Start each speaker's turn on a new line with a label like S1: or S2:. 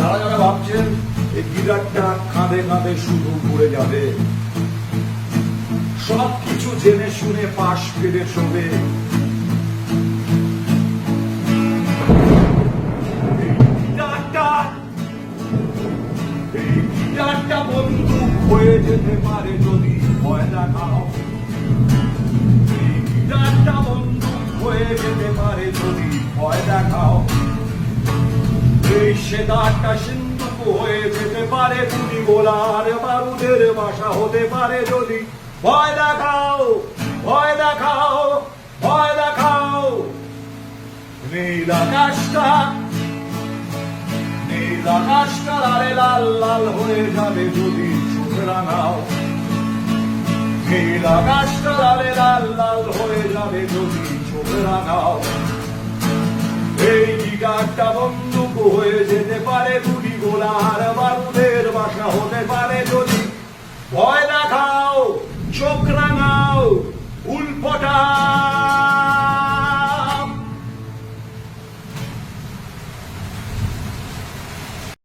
S1: যারা যারা ভাবছেন এই গিটারটা কাঁধে কাঁধে শুধু ঘুরে যাবে, সবকিছু জেনে শুনে পাশ ফিরে শোবে, গিটারটা বন্দুক হয়ে যেতে পারে যদি ভয় দেখাও। গিটারটা বন্দুক হয়ে যেতে পারে যদি ভয় দেখাও। এই সেতারটা সিন্ধুক হয়ে যেতে পারে, গুলি গোলার বারুদের বাসা হতে পারে যদি ভয় দেখাও, ভয় দেখাও, ভয় দেখাও। নীল আকাশটা, নীল আকাশটা লালে লাল লাল হয়ে যাবে যদি চোখ রাঙাও। নীল আকাশটা লালে লাল লাল হয়ে যাবে যদি চোখ রাঙাও। এই গিটারটা বন্দুক হয়ে যেতে পারে, গুলি গোলার বারুদের বাসা হতে পারে যদি ভয় দেখাও, চোখ রাঙাও, উল্ফোটাও।